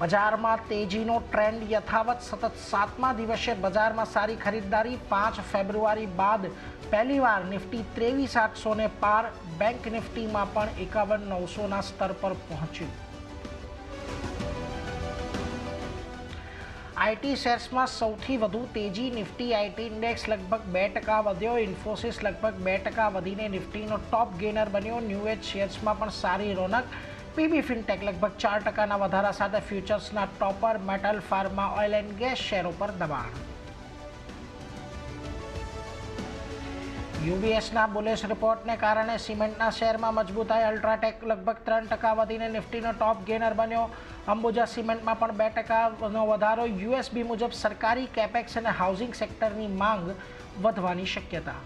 બજારમાં તેજીનો ટ્રેન્ડ યથાવત સતત 7મા દિવસે બજારમાં સારી ખરીદદારી 5 ફેબ્રુઆરી બાદ પહેલીવાર નિફ્ટી 23,800ને પાર બેંક નિફ્ટીમાં પણ 51,900ના સ્તર પર પહોંચ્યું। આઈટી શેર્સમાં સૌથી વધુ તેજી નિફ્ટી આઈટી ઇન્ડેક્સ લગભગ 2% વધ્યો। ઇન્ફોસિસ લગભગ 2% વધીને નિફ્ટીનો ટોપ ગેનર બન્યો। ન્યૂ એજ શેર્સમાં પણ સારી રોનક। પીબી ફિનટેક લગભગ 4%ના વધારા સાથે ફ્યુચર્સના topper metal pharma oil and gas શેરો પર દબાણ। યુબીએસના બુલિશ રિપોર્ટને કારણે સિમેન્ટના શેરમાં મજબૂતાઈ। અલ્ટ્રાટેક લગભગ 3% વધીને નિફ્ટીનો ટોપ ગેનર બન્યો। અંબુજા સિમેન્ટમાં પણ 2%નો વધારો। યુએસબી મુજબ સરકારી કેપેક્સ અને હાઉસિંગ સેક્ટરની માંગ વધવાની શક્યતા।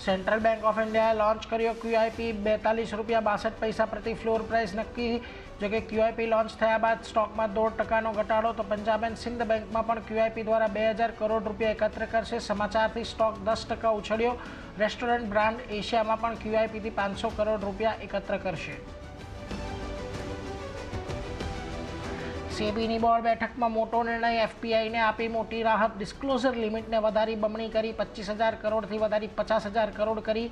સેન્ટ્રલ બેંક ઓફ ઇન્ડિયાએ લોન્ચ કર્યો ક્યુઆઈપી। ₹42.62 પ્રતિ ફ્લોર પ્રાઇસ નક્કી। જોકે ક્યુઆઈપી લોન્ચ થયા બાદ સ્ટોકમાં 0.5%નો ઘટાડો। તો પંજાબ એન્ડ સિંધ બેંકમાં પણ ક્યુઆઈપી દ્વારા ₹2,000 કરોડ એકત્ર કરશે। સમાચારથી સ્ટોક 10% ઉછળ્યો। રેસ્ટોરન્ટ બ્રાન્ડ એશિયામાં પણ ક્યુઆઈપીથી ₹500 કરોડ એકત્ર કરશે। સેબીની બોર્ડ બેઠકમાં મોટો નિર્ણય। એફપીઆઈને આપી મોટી રાહત। ડિસ્ક્લોઝર લિમિટને વધારી બમણી કરી 25,000 કરોડથી વધારી 50,000 કરોડ કરી।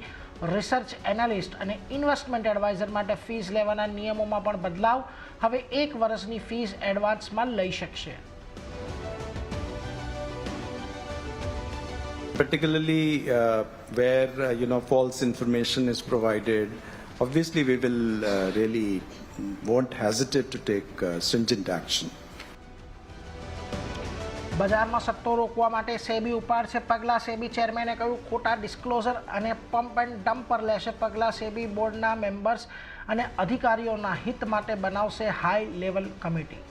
રિસર્ચ એનાલિસ્ટ અને ઇન્વેસ્ટમેન્ટ એડવાઇઝર માટે ફીસ લેવાના નિયમોમાં પણ બદલાવ। હવે 1 વર્ષની ફીસ એડવાન્સમાં લઈ શકશે। Particularly where false information is provided, obviously we will really won't hesitate to take stringent action. બજારમાં સટ્ટો રોકવા માટે સેબી ઉપાડશે પગલાં। સેબી ચેરમેને કહ્યું ખોટા ડિસ્ક્લોઝર અને પમ્પ એન્ડ ડમ્પ પર લેશે પગલાં। સેબી બોર્ડના મેમ્બર્સ અને અધિકારીઓના હિત માટે બનાવશે હાઈ લેવલ કમિટી।